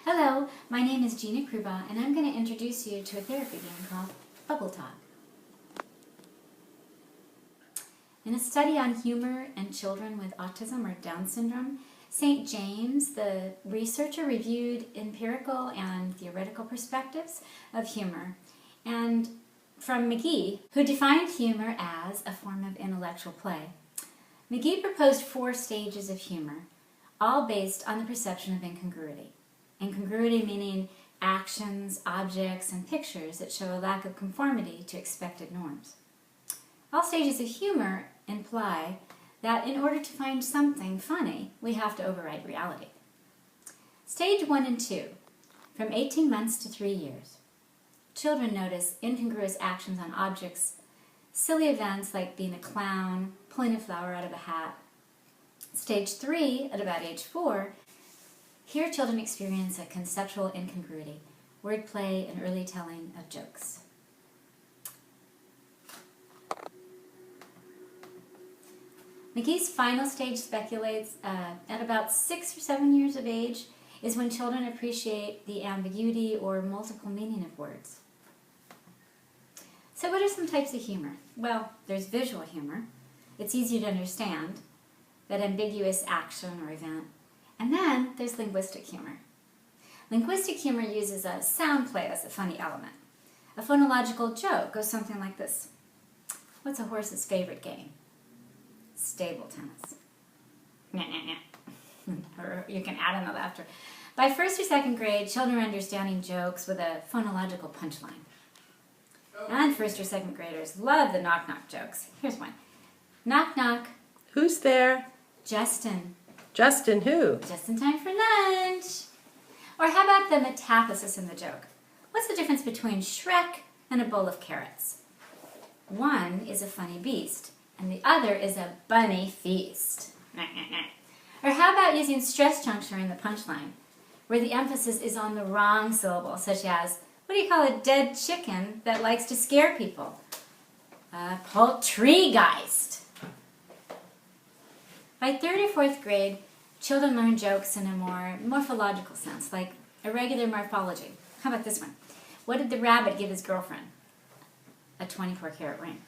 Hello, my name is Gina Crubaugh, and I'm going to introduce you to a therapy game called Bubble Talk. In a study on humor in children with autism or Down syndrome, St. James, the researcher, reviewed empirical and theoretical perspectives of humor, and from McGee, who defined humor as a form of intellectual play. McGee proposed 4 stages of humor, all based on the perception of incongruity. Incongruity meaning actions, objects, and pictures that show a lack of conformity to expected norms. All stages of humor imply that in order to find something funny, we have to override reality. Stage 1 and 2, from 18 months to 3 years. Children notice incongruous actions on objects, silly events like being a clown, pulling a flower out of a hat. Stage 3, at about age 4, here children experience a conceptual incongruity, wordplay, and early telling of jokes. McGee's final stage speculates at about 6 or 7 years of age is when children appreciate the ambiguity or multiple meaning of words. So what are some types of humor? Well, there's visual humor. It's easier to understand, that ambiguous action or event. And then there's linguistic humor. Linguistic humor uses a sound play as a funny element. A phonological joke goes something like this. What's a horse's favorite game? Stable tennis. Or you can add in the laughter. By 1st or 2nd grade, children are understanding jokes with a phonological punchline. And 1st or 2nd graders love the knock-knock jokes. Here's one. Knock, knock. Who's there? Justin. Justin who? Just in time for lunch. Or how about the metathesis in the joke? What's the difference between Shrek and a bowl of carrots? One is a funny beast, and the other is a bunny feast. Or how about using stress juncture in the punchline, where the emphasis is on the wrong syllable, such as, what do you call a dead chicken that likes to scare people? A poltergeist. By 3rd or 4th grade, children learn jokes in a more morphological sense, like irregular morphology. How about this one? What did the rabbit give his girlfriend? A 24-karat ring.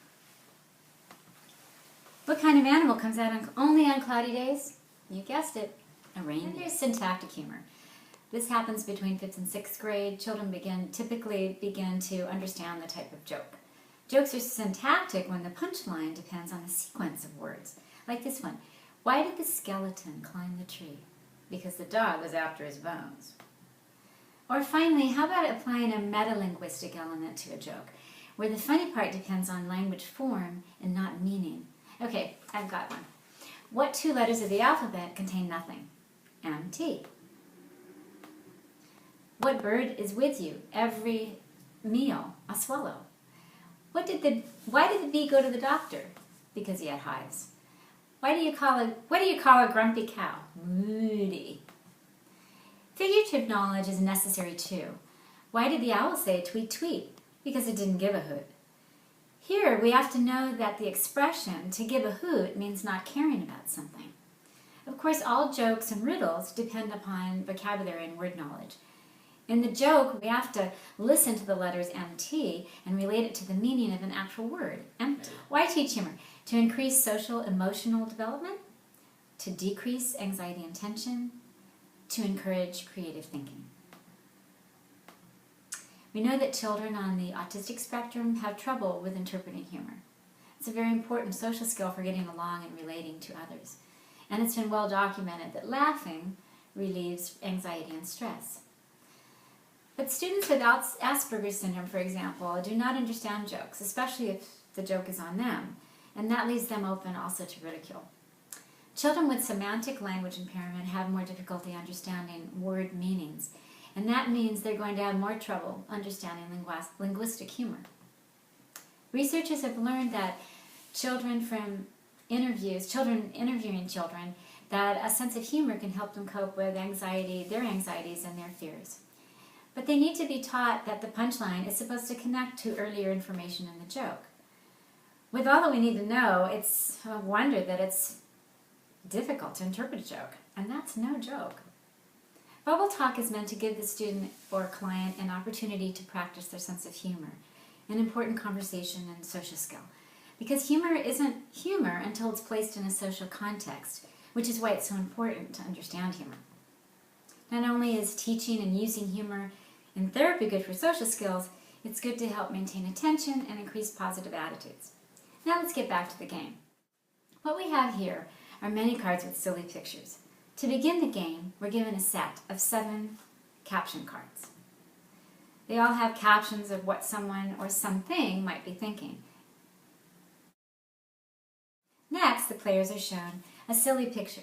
What kind of animal comes out only on cloudy days? You guessed it, a reindeer. And there's syntactic humor. This happens between 5th and 6th grade. Children typically begin to understand the type of joke. Jokes are syntactic when the punchline depends on the sequence of words, like this one. Why did the skeleton climb the tree? Because the dog was after his bones. Or finally, how about applying a metalinguistic element to a joke, where the funny part depends on language form and not meaning? Okay, I've got one. What 2 letters of the alphabet contain nothing? MT. What bird is with you every meal? A swallow. Why did the bee go to the doctor? Because he had hives. What do you call a grumpy cow? Moody. Figurative knowledge is necessary too. Why did the owl say tweet tweet? Because it didn't give a hoot. Here we have to know that the expression to give a hoot means not caring about something. Of course, all jokes and riddles depend upon vocabulary and word knowledge. In the joke, we have to listen to the letters MT and relate it to the meaning of an actual word, empty. Why teach humor? To increase social emotional development, to decrease anxiety and tension, to encourage creative thinking. We know that children on the autistic spectrum have trouble with interpreting humor. It's a very important social skill for getting along and relating to others. And it's been well documented that laughing relieves anxiety and stress. But students with Asperger's syndrome, for example, do not understand jokes, especially if the joke is on them, and that leaves them open also to ridicule. Children with semantic language impairment have more difficulty understanding word meanings, and that means they're going to have more trouble understanding linguistic humor. Researchers have learned that children interviewing children, that a sense of humor can help them cope with their anxieties and their fears. But they need to be taught that the punchline is supposed to connect to earlier information in the joke. With all that we need to know, it's a wonder that it's difficult to interpret a joke, and that's no joke. Bubble talk is meant to give the student or client an opportunity to practice their sense of humor, an important conversation and social skill. Because humor isn't humor until it's placed in a social context, which is why it's so important to understand humor. Not only is teaching and using humor in therapy good for social skills, it's good to help maintain attention and increase positive attitudes. Now let's get back to the game. What we have here are many cards with silly pictures. To begin the game, we're given a set of 7 caption cards. They all have captions of what someone or something might be thinking. Next, the players are shown a silly picture.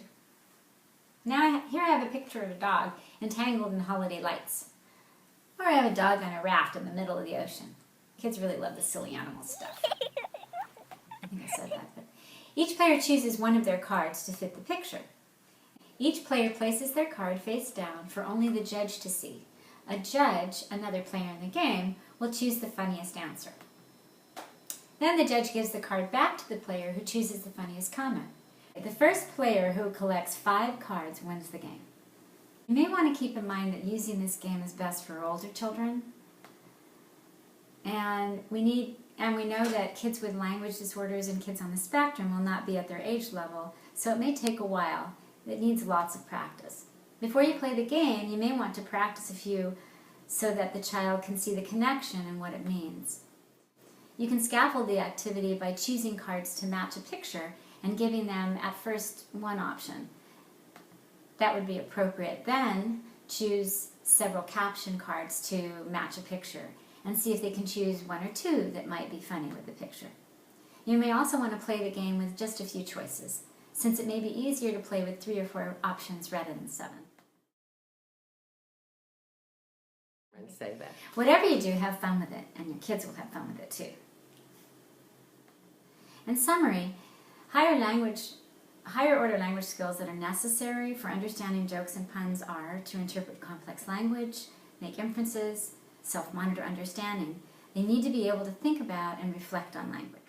Now here I have a picture of a dog entangled in holiday lights. Or I have a dog on a raft in the middle of the ocean. Kids really love the silly animal stuff. I think I said that. But each player chooses one of their cards to fit the picture. Each player places their card face down for only the judge to see. A judge, another player in the game, will choose the funniest answer. Then the judge gives the card back to the player who chooses the funniest comment. The first player who collects 5 cards wins the game. You may want to keep in mind that using this game is best for older children. And we know that kids with language disorders and kids on the spectrum will not be at their age level, so it may take a while. It needs lots of practice. Before you play the game, you may want to practice a few so that the child can see the connection and what it means. You can scaffold the activity by choosing cards to match a picture and giving them at first one option. That would be appropriate. Then choose several caption cards to match a picture and see if they can choose 1 or 2 that might be funny with the picture. You may also want to play the game with just a few choices, since it may be easier to play with 3 or 4 options rather than 7. And say that. Whatever you do, have fun with it, and your kids will have fun with it too. In summary, higher order language skills that are necessary for understanding jokes and puns are to interpret complex language, make inferences, self-monitor understanding. They need to be able to think about and reflect on language.